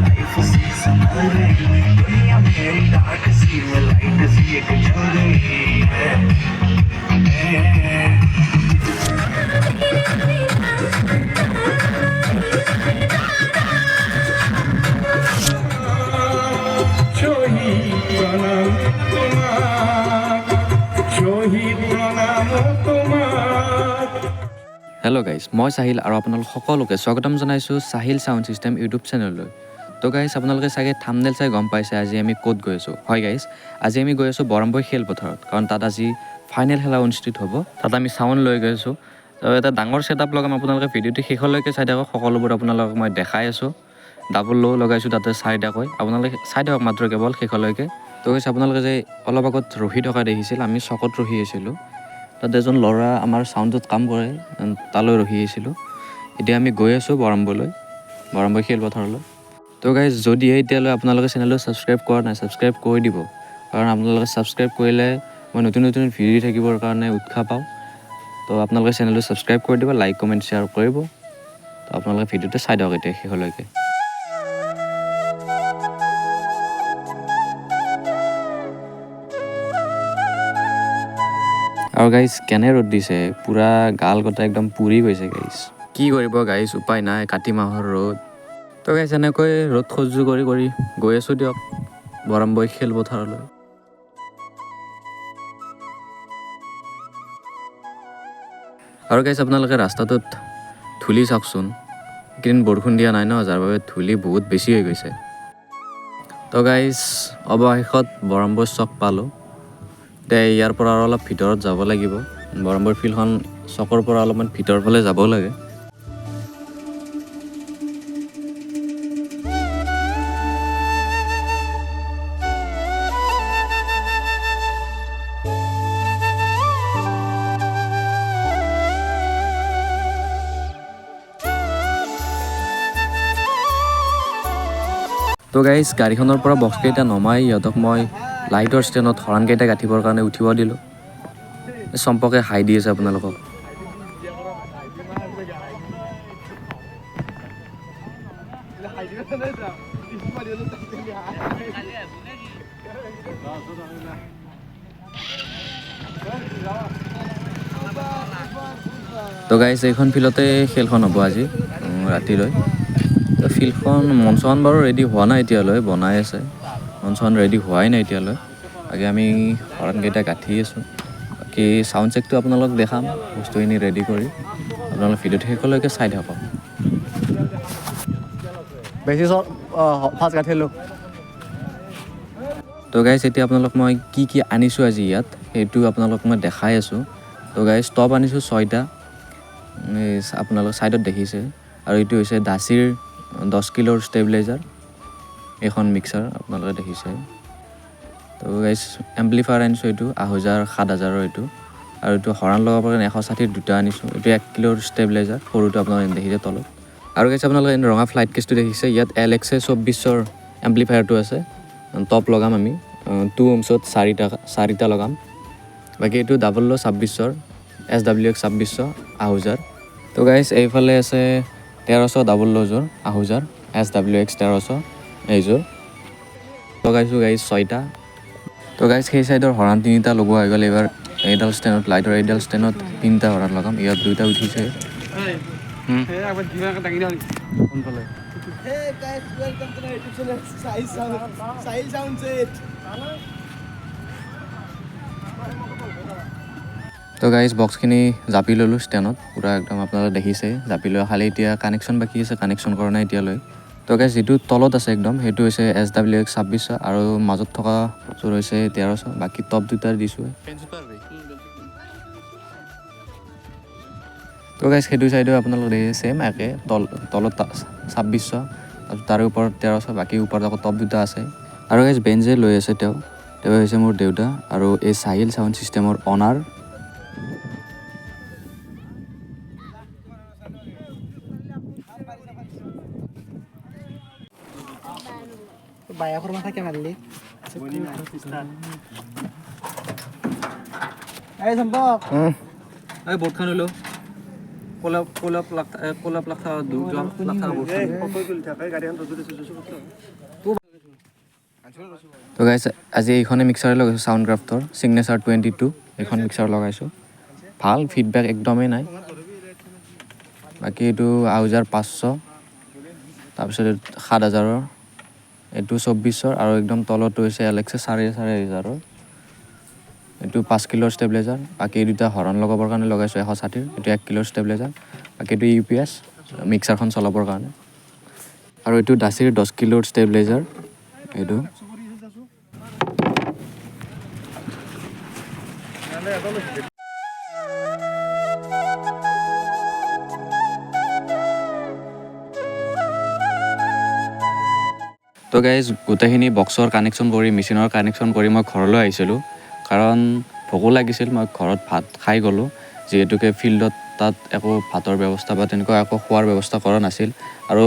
Life से संभल गई दुनिया मेरी डार्क सी में लाइट सी एक जल गई है হেল্ল' গাইজ, মই চাহিল আৰু আপোনালোক সকলোকে স্বাগতম জনাইছোঁ চাহিল চাউণ্ড ছিষ্টেম ইউটিউব চেনেললৈ। তো গাইজ, আপোনালোকে চাগে থাম্বনেইল চাই গম পাইছে আজি আমি ক'ত গৈ আছোঁ। হয় গাইজ, আজি আমি গৈ আছোঁ বৰম্বৈ খেলপথাৰত, কাৰণ তাত আজি ফাইনেল খেলা অনুষ্ঠিত হ'ব। তাত আমি চাউণ্ড লৈ গৈ আছোঁ। তো এটা ডাঙৰ ছেটআপ লগাম, আপোনালোকে ভিডিঅ'টো শেষলৈকে চাই থাকক। সকলোবোৰ আপোনালোকক মই দেখাই আছোঁ। ডাবল ল' লগাইছোঁ তাতে চাৰিটাকৈ, আপোনালোকে চাই থাকক মাত্ৰ কেৱল শেষলৈকে। তো গাইজ, আপোনালোকে যে অলপ আগত ৰখি থকা দেখিছিল, আমি চকত ৰখি আছিলোঁ। তাত এজন ল'ৰা আমাৰ চাউণ্ডত কাম কৰে, তালৈ ৰখি আহিছিলোঁ। এতিয়া আমি গৈ আছোঁ বৰম্বৈ খেলপথাৰলৈ। তো গাইজ, যদিহে এতিয়ালৈ আপোনালোকে চেনেলটো ছাবস্ক্ৰাইব কৰা নাই, ছাবস্ক্ৰাইব কৰি দিব, কাৰণ আপোনালোকে ছাবস্ক্ৰাইব কৰিলে মই নতুন নতুন ভিডিঅ' থাকিবৰ কাৰণে উৎসাহ পাওঁ। তো আপোনালোকে চেনেলটো ছাবস্ক্ৰাইব কৰি দিব, লাইক কমেণ্ট শ্বেয়াৰ কৰিব। তো আপোনালোকে ভিডিঅ'টো চাই দিয়ক এতিয়া শেষলৈকে। আৰু গাইজ, কেনে ৰ'দ দিছে, পূৰা গাল কটা একদম পুৰি গৈছে গাইজ। কি কৰিব গাইজ, উপায় নাই, কাতি মাহৰ ৰ'দ। তো গাইজ, এনেকৈ ৰ'দ সহ্য কৰি কৰি গৈ আছোঁ দিয়ক বৰম্বৈ খেলপথাৰলৈ। আৰু গাইজ, আপোনালোকে ৰাস্তাটোত ধূলি চাওকচোন। এইকেইদিন বৰষুণ দিয়া নাই ন, যাৰ বাবে ধূলি বহুত বেছি হৈ গৈছে। তো গাইজ, অৱশেষত বৰম্বৈ চক পালোঁ। এতিয়া ইয়াৰ পৰা আৰু অলপ ভিতৰত যাব লাগিব। বৰম্বৈ ফিল্ডখন চকৰ পৰা অলপমান ভিতৰৰ ফালে যাব লাগে। তো গাইজ, গাড়ীখনৰ পৰা বক্সকেইটা নমাই সিহঁতক মই লাইটৰ ষ্টেণ্ডত হৰণকেইটা গাঁঠিবৰ কাৰণে উঠিব দিলোঁ। চম্পকে হাই দি আছে আপোনালোকক। তো গাইজ, এইখন ফিল্ডতে খেলখন হ'ব আজি ৰাতিলৈ। তো ফিল্ডখন মঞ্চখন বাৰু ৰেডি হোৱা নাই এতিয়ালৈ, বনাই আছে। মঞ্চখন ৰেডি হোৱাই নাই এতিয়ালৈ। বাকী আমি হৰণকেইটা গাঁঠি আছোঁ। বাকী চাউণ্ড চেকটো আপোনালোক দেখাম বস্তুখিনি ৰেডি কৰি। আপোনালোক ভিডিঅ'টো শেষলৈকে চাই থাকক। বেছি ফাৰ্ষ্ট গাঁঠিলোঁ। তো গাইজ, এতিয়া আপোনালোক মই কি কি আনিছোঁ আজি ইয়াত সেইটো আপোনালোক মই দেখাই আছোঁ। তো গাইজ, টপ আনিছোঁ 6টা, আপোনালোক ছাইডত দেখিছে। আৰু এইটো হৈছে দাসীৰ 10 কিলোৰ ষ্টেবিলাইজাৰ, এইখন মিক্সাৰ আপোনালোকে দেখিছে। তো গাইজ, এম্প্লিফায়াৰ আনিছোঁ, এইটো আহুজাৰ 7000ৰ এইটো। আৰু এইটো হৰণ লগাবৰ কাৰণে 160ৰ দুটা আনিছোঁ। এইটো 1 কিলোৰ ষ্টেবিলাইজাৰ, সৰুটো আপোনালোকে দেখিছে তলত। আৰু গাইজ, আপোনালোকে ৰঙা ফ্লাইট কেছটো দেখিছে, ইয়াত LX 2400ৰ এম্প্লিফায়াৰটো আছে। টপ লগাম আমি 2 ohmছত 4টা লগাম। বাকী এইটো ডাবল ল' 2600ৰ SWX 2600 আহুজাৰ। তো গাইজ, এইফালে আছে 1300 ডাবল ল'যোৰ আহুজাৰ SWX 1300 এইযোৰ লগাইছোঁ গাইজ 6টা। তো গাইজ, সেই চাইডৰ হৰণ 3টা লগোৱা হৈ গ'ল। এইবাৰ এইডাল ষ্টেণ্ডত, লাইটৰ এইডাল ষ্টেণ্ডত 3টা হৰণ লগাম। ইয়াত 2টা উঠিছে। তো গাইজ, বক্সখিনি জাপি ল'লোঁ ষ্টেণ্ডত, পূৰা একদম আপোনালোকে দেখিছে জাপি লোৱা। খালি এতিয়া কানেকশ্যন বাকী আছে, কানেকশ্যন কৰা নাই এতিয়ালৈ। তো গাইজ, যিটো তলত আছে একদম সেইটো হৈছে SWX 2600 আৰু মাজত থকা যোৰ হৈছে 1300। বাকী টপ 2টাৰ দিছোঁ। তো গাইজ, সেইটো চাইডেও আপোনালোকে দেখিছে ছেম একে, তলত 2600 আৰু তাৰে ওপৰত 1300। বাকী ওপৰত আকৌ টপ 2টা আছে। আৰু গাইজ, বেঞ্জে লৈ আছে তেওঁ হৈছে মোৰ দেউতা আৰু এই চাহিল চাউণ্ড ছিষ্টেমৰ অনাৰ। বায়াখৰ মাথা কে মাৰিলি এই সম্পক এই বৰ্ডখন লৈ পুলপ লাগা দুখ লাগা তো গাইছ আজি এইখনে মিক্সাৰ লগাইছোঁ সাউণ্ড ক্ৰাফ্টৰ সিগনেচাৰ 22 এইখন মিক্সাৰ লগাইছোঁ ভাল ফিডবেক একদমেই নাই বাকী এইটো আহুজাৰ 500 তাৰপিছত 7000ৰ এইটো 2400 আৰু একদম তলতো হৈছে এলেক্সা 4500 এইটো 5 কিলোৰ ষ্টেবিলাইজাৰ বাকী এই দুটা হৰণ লগাবৰ কাৰণে লগাইছোঁ 160 এইটো 1 কিলোৰ ষ্টেবিলাইজাৰ বাকী এইটো ইউপিএছ মিক্সাৰখন চলাবৰ কাৰণে আৰু এইটো দাসিৰ 10 কিলোৰ ষ্টেবিলাইজাৰ এইটো তো গাইজ গোটেইখিনি বক্সৰ কানেকশ্যন কৰি মেচিনৰ কানেকশ্যন কৰি মই ঘৰলৈ আহিছিলোঁ কাৰণ ভোকো লাগিছিল মই ঘৰত ভাত খাই গ'লোঁ যিহেতুকে ফিল্ডত তাত একো ভাতৰ ব্যৱস্থা বা তেনেকুৱা একো খোৱাৰ ব্যৱস্থা কৰা নাছিল আৰু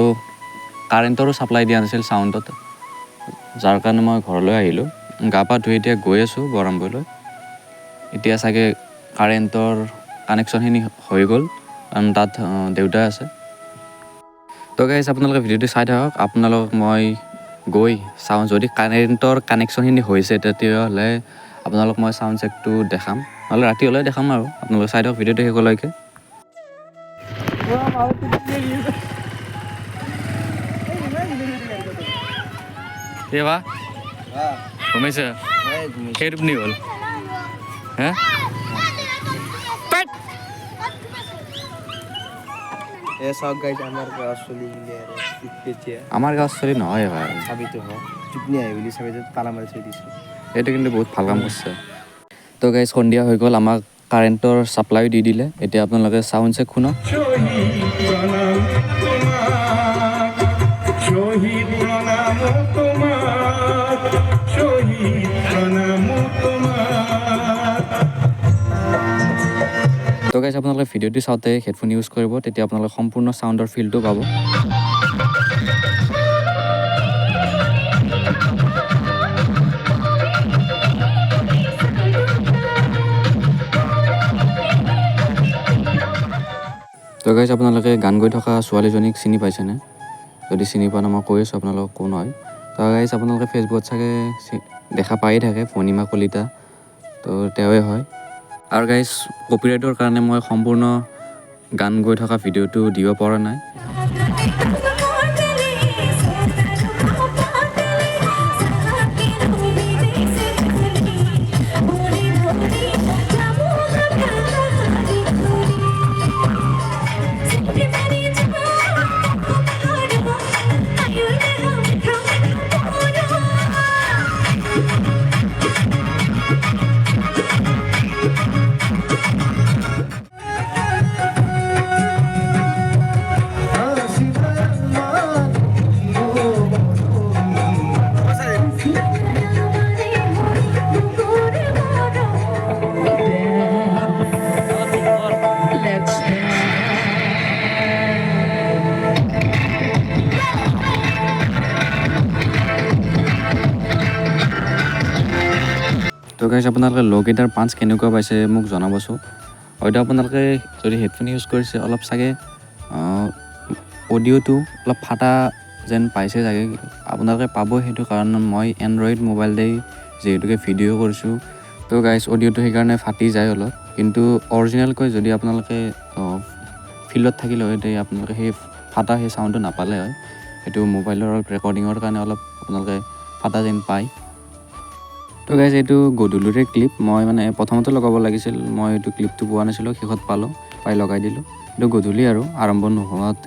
কাৰেণ্টৰো ছাপ্লাই দিয়া নাছিল চাউণ্ডত যাৰ কাৰণে মই ঘৰলৈ আহিলোঁ গা পা ধুই এতিয়া গৈ আছোঁ বৰাম্বৈলৈ এতিয়া চাগে কাৰেণ্টৰ কানেকশ্যনখিনি হৈ গ'ল কাৰণ তাত দেউতা আছে তো গাইজ আপোনালোকে ভিডিঅ'টো চাই থাকক আপোনালোকক মই গৈ চাওঁ যদি কাৰেণ্টৰ কানেকশ্যনখিনি হৈছে তেতিয়াহ'লে আপোনালোক মই চাউণ্ড চেকটো দেখাম নহ'লে ৰাতি হ'লে দেখাম আৰু আপোনালোকে চাই থাকক ভিডিঅ'টো শেষলৈকে বা ঘুমাইছে সেই টোপনি হ'ল হে আমাৰ গাঁৱৰ ছোৱালী নহয় ভাই এইটো কিন্তু বহুত ভাল কাম কৰিছে তো গাইজ সন্ধিয়া হৈ গ'ল আমাক কাৰেণ্টৰ ছাপ্লাইও দি দিলে এতিয়া আপোনালোকে চাউণ্ড চেক শুনক তো গাইজ আপোনালোকে ভিডিঅ'টো চাওঁতে হেডফোন ইউজ কৰিব তেতিয়া আপোনালোকে সম্পূৰ্ণ চাউণ্ডৰ ফিলটো পাব তো গাইজ আপোনালোকে গান গাই থকা ছোৱালীজনীক চিনি পাইছেনে যদি চিনি পোৱা নাই মই কৈ আছোঁ আপোনালোকক কোন হয় তো গাইজ আপোনালোকে ফেচবুকত চাগে দেখা পায়ে থাকে পূৰ্ণিমা কলিতা তো তেওঁৱে হয় আৰু গাইজ কপিৰাইটৰ কাৰণে মই সম্পূৰ্ণ গান গৈ থকা ভিডিঅ'টো দিব পৰা নাই তো গাইজ আপোনালোকে ল' গিটাৰ পাঞ্চ কেনেকুৱা পাইছে মোক জনাবচোন হয়তো আপোনালোকে যদি হেডফোন ইউজ কৰিছে অলপ চাগে অডিঅ'টো অলপ ফাটা যেন পাইছে চাগে আপোনালোকে পাব সেইটো কাৰণ মই এণ্ড্ৰইড মোবাইল দি যিহেতুকে ভিডিঅ' কৰিছোঁ তো গাইজ অডিঅ'টো সেইকাৰণে ফাটি যায় অলপ কিন্তু অৰিজিনেলকৈ যদি আপোনালোকে ফিল্ডত থাকিলে হয় তেতিয়া আপোনালোকে সেই ফাটা সেই চাউণ্ডটো নাপালে হয় সেইটো মোবাইলৰ ৰেকৰ্ডিঙৰ কাৰণে অলপ আপোনালোকে ফাটা যেন পায় তো গাইজ এইটো গধূলিৰে ক্লিপ মই মানে প্ৰথমতে লগাব লাগিছিল মই এইটো ক্লিপটো পোৱা নাছিলোঁ শেষত পালোঁ পাই লগাই দিলোঁ এইটো গধূলি আৰু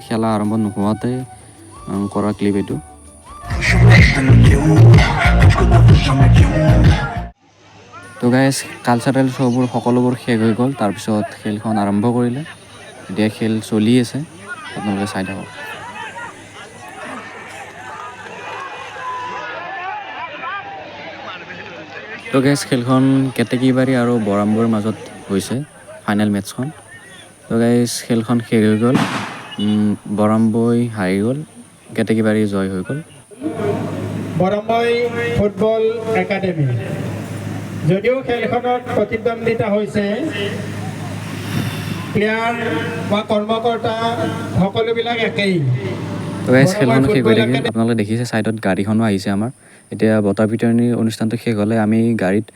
খেলা আৰম্ভ নোহোৱাতে কৰা ক্লিপ এইটো তো গাইজ কালচাৰেল শ্ব'বোৰ সকলোবোৰ শেষ হৈ গ'ল তাৰপিছত খেলখন আৰম্ভ কৰিলে এতিয়া খেল চলি আছে আপোনালোকে চাই থাকক তো গাইজ খেলখন কেতেকীবাৰী আৰু বৰাম্বৈৰ মাজত হৈছে ফাইনেল মেটচখন তো গাইজ খেলখন শেষ হৈ গ'ল বৰাম্বৈ হাৰি গ'ল কেতেকীবাৰী জয় হৈ গ'ল বাৰাম্বই ফুটবল একাডেমি যদিও খেলখনত প্ৰতিদ্বন্দ্বিতা হৈছে প্লেয়াৰ বা কৰ্মকৰ্তা সকলোবিলাক একেই তো গাইজ খেলখন শেষ হৈ থাকিল আপোনালোকে দেখিছে ছাইডত গাড়ীখনো আহিছে আমাৰ এতিয়া বঁটা বিতৰণিৰ অনুষ্ঠানটো শেষ হ'লে আমি গাড়ীত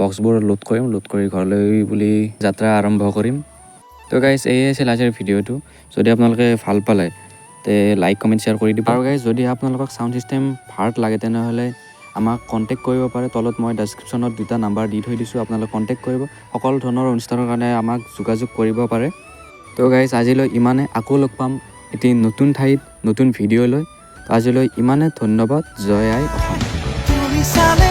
বক্সবোৰ লোড কৰিম লোড কৰি ঘৰলৈ বুলি যাত্ৰা আৰম্ভ কৰিম তো গাইজ এয়ে আছিল আজিৰ ভিডিঅ'টো যদি আপোনালোকে ভাল পালে তে লাইক কমেণ্ট শ্বেয়াৰ কৰি দিব আৰু গাইজ যদি আপোনালোকক ছাউণ্ড ছিষ্টেম ভাল লাগে তেনেহ'লে আমাক কণ্টেক্ট কৰিব পাৰে তলত মই ডেছক্ৰিপশ্যনত 2টা নাম্বাৰ দি থৈ দিছোঁ আপোনালোকে কণ্টেক্ট কৰিব সকলো ধৰণৰ অনুষ্ঠানৰ কাৰণে আমাক যোগাযোগ কৰিব পাৰে তো গাইজ আজিলৈ ইমানে আকৌ লগ পাম এটি নতুন ঠাইত নতুন ভিডিঅ' লৈ আজিলৈ ইমানে ধন্যবাদ জয় আই অসম